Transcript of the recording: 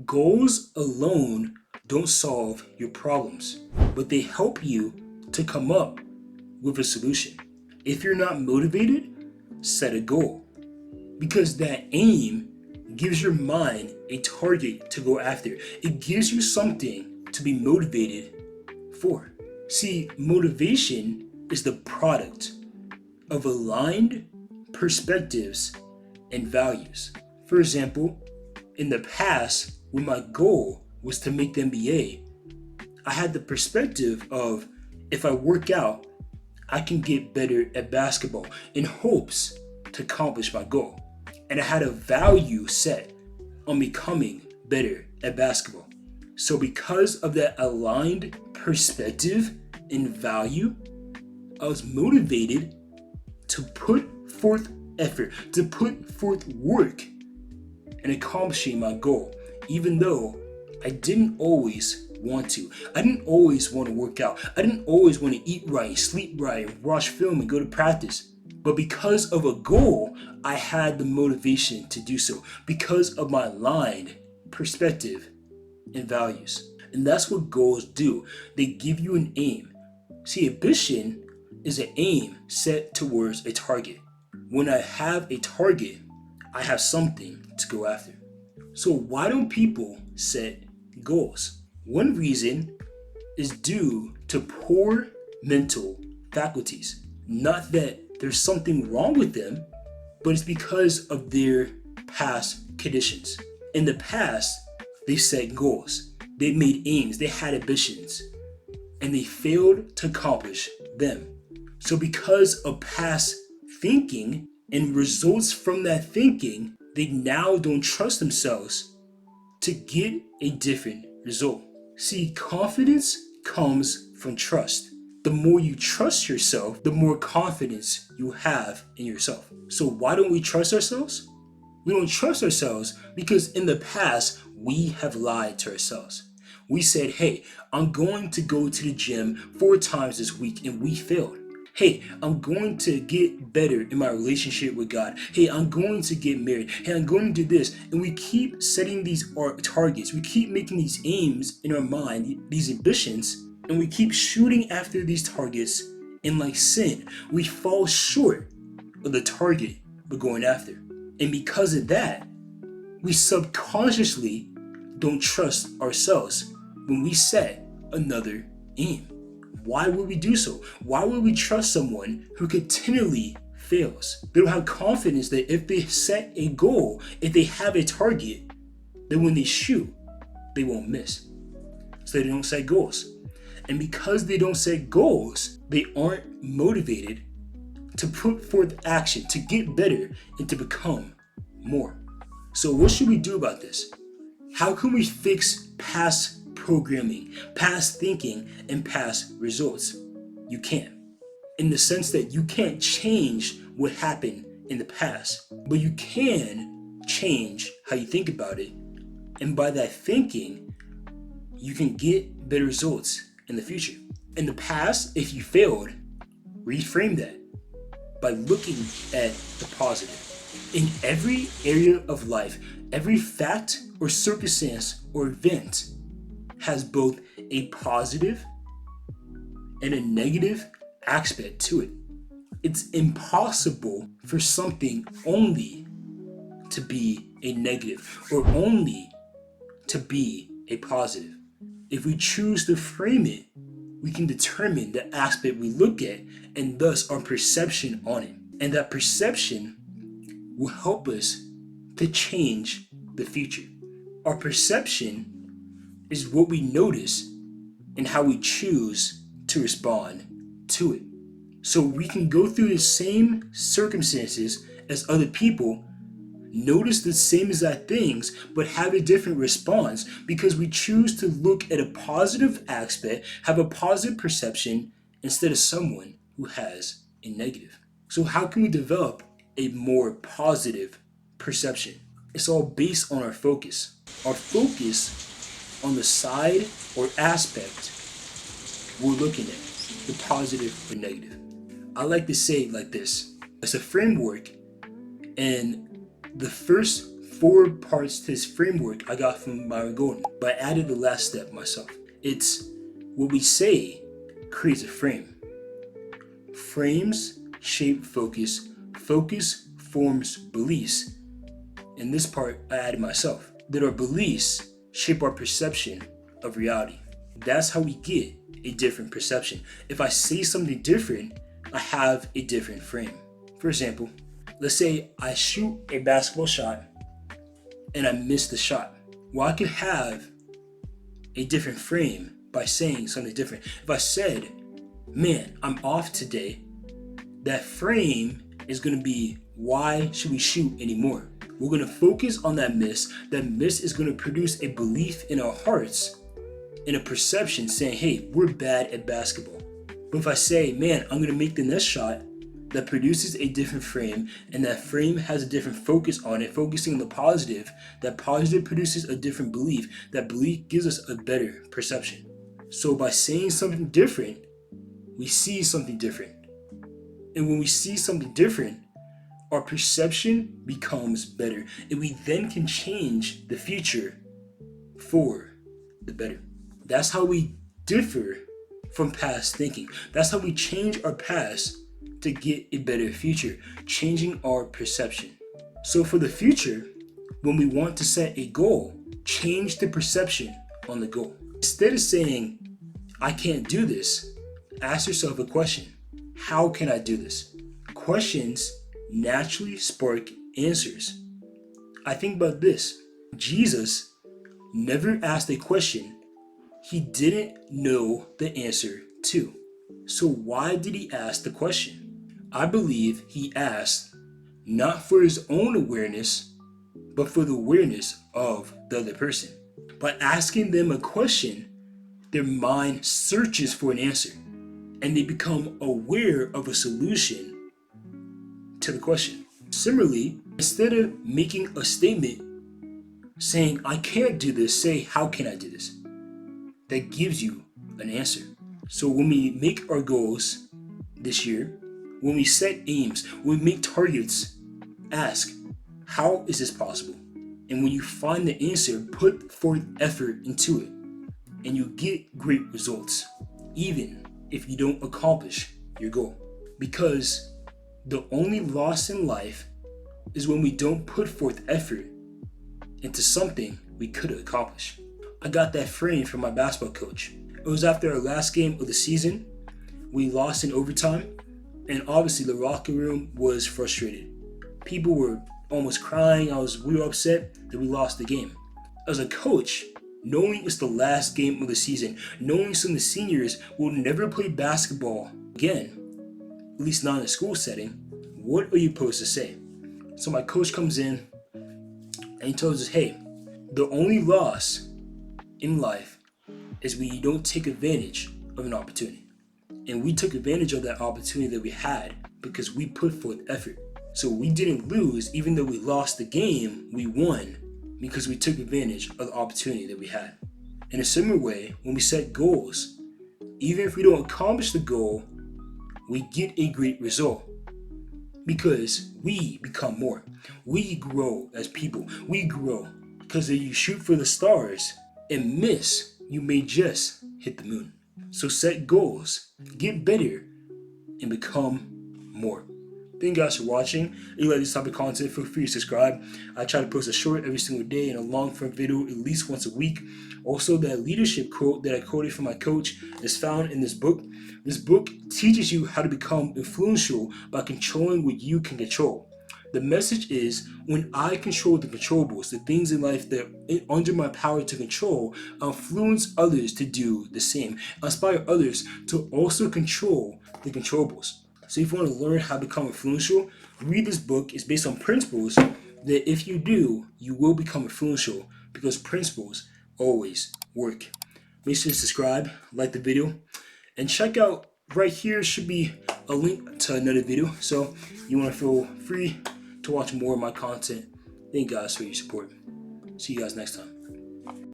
Goals alone don't solve your problems, but they help you to come up with a solution. If you're not motivated, set a goal, because that aim gives your mind a target to go after. It gives you something to be motivated for. See, motivation is the product of aligned perspectives and values. For example, in the past, when my goal was to make the NBA, I had the perspective of, if I work out, I can get better at basketball in hopes to accomplish my goal. And I had a value set on becoming better at basketball. So because of that aligned perspective and value, I was motivated to put forth effort, to put forth work in accomplishing my goal, even though I didn't always want to. I didn't always want to work out. I didn't always want to eat right, sleep right, watch film, and go to practice. But because of a goal, I had the motivation to do so because of my aligned perspective and values. And that's what goals do. They give you an aim. See, ambition is an aim set towards a target. When I have a target, I have something to go after. So why don't people set goals? One reason is due to poor mental faculties. Not that there's something wrong with them, but it's because of their past conditions. In the past, they set goals, they made aims, they had ambitions, and they failed to accomplish them. So because of past thinking and results from that thinking, they now don't trust themselves to get a different result. See, confidence comes from trust. The more you trust yourself, the more confidence you have in yourself. So why don't we trust ourselves? We don't trust ourselves because in the past, we have lied to ourselves. We said, hey, I'm going to go to the gym 4 times this week, and we failed. Hey, I'm going to get better in my relationship with God. Hey, I'm going to get married. Hey, I'm going to do this. And we keep setting these targets. We keep making these aims in our mind, these ambitions, and we keep shooting after these targets. And like sin, we fall short of the target we're going after. And because of that, we subconsciously don't trust ourselves when we set another aim. Why would we do so? Why would we trust someone who continually fails? They don't have confidence that if they set a goal, if they have a target, then when they shoot, they won't miss. So they don't set goals. And because they don't set goals, they aren't motivated to put forth action, to get better, and to become more. So what should we do about this? How can we fix past programming, past thinking, and past results? You can't. In the sense that you can't change what happened in the past, but you can change how you think about it. And by that thinking, you can get better results in the future. In the past, if you failed, reframe that by looking at the positive. In every area of life, every fact or circumstance or event has both a positive and a negative aspect to it. It's impossible for something only to be a negative or only to be a positive. If we choose to frame it, we can determine the aspect we look at and thus our perception on it. And that perception will help us to change the future. Our perception is what we notice and how we choose to respond to it. So we can go through the same circumstances as other people, notice the same exact things, but have a different response because we choose to look at a positive aspect, have a positive perception instead of someone who has a negative. So how can we develop a more positive perception? It's all based on our focus. Our focus on the side or aspect we're looking at, the positive or negative. I like to say it like this. It's a framework, and the first 4 parts to this framework I got from Myron Golden, but I added the last step myself. It's what we say creates a frame. Frames shape focus. Focus forms beliefs. In this part, I added myself. That our beliefs shape our perception of reality. That's how we get a different perception. If I say something different, I have a different frame. For example, let's say I shoot a basketball shot and I miss the shot. Well, I could have a different frame by saying something different. If I said, man, I'm off today, that frame is going to be, why should we shoot anymore? We're going to focus on that miss. That miss is going to produce a belief in our hearts and a perception saying, hey, we're bad at basketball. But if I say, man, I'm going to make the next shot, that produces a different frame, and that frame has a different focus on it, focusing on the positive. That positive produces a different belief. That belief gives us a better perception. So by saying something different, we see something different. And when we see something different, our perception becomes better. And we then can change the future for the better. That's how we differ from past thinking. That's how we change our past to get a better future, changing our perception. So for the future, when we want to set a goal, change the perception on the goal. Instead of saying, I can't do this, ask yourself a question. How can I do this? Questions naturally spark answers. I think about this. Jesus never asked a question he didn't know the answer to. So why did he ask the question? I believe he asked not for his own awareness, but for the awareness of the other person. By asking them a question, their mind searches for an answer, and they become aware of a solution to the question. Similarly, instead of making a statement saying, I can't do this, say, how can I do this? That gives you an answer. So when we make our goals this year, when we set aims, when we make targets, ask, how is this possible? And when you find the answer, put forth effort into it, and you get great results, even if you don't accomplish your goal. Because the only loss in life is when we don't put forth effort into something we could accomplish. I got that frame from my basketball coach. It was after our last game of the season. We lost in overtime, and obviously the locker room was frustrated. People were almost crying. We were upset that we lost the game. As a coach, knowing it's the last game of the season, knowing some of the seniors will never play basketball again, at least not in a school setting, what are you supposed to say? So my coach comes in and he tells us, hey, the only loss in life is when you don't take advantage of an opportunity. And we took advantage of that opportunity that we had because we put forth effort. So we didn't lose. Even though we lost the game, we won because we took advantage of the opportunity that we had. In a similar way, when we set goals, even if we don't accomplish the goal, we get a great result because we become more. We grow as people. We grow because if you shoot for the stars and miss, you may just hit the moon. So set goals, get better, and become more. Thank you guys for watching. If you like this type of content, feel free to subscribe. I try to post a short every single day and a long form video at least once a week. Also, that leadership quote that I quoted from my coach is found in this book. This book teaches you how to become influential by controlling what you can control. The message is, when I control the controllables, the things in life that are under my power to control, I influence others to do the same. I inspire others to also control the controllables. So if you want to learn how to become influential, read this book. It's based on principles that if you do, you will become influential because principles always work. Make sure to subscribe, like the video, and check out right here should be a link to another video. So you want to feel free to watch more of my content. Thank you guys for your support. See you guys next time.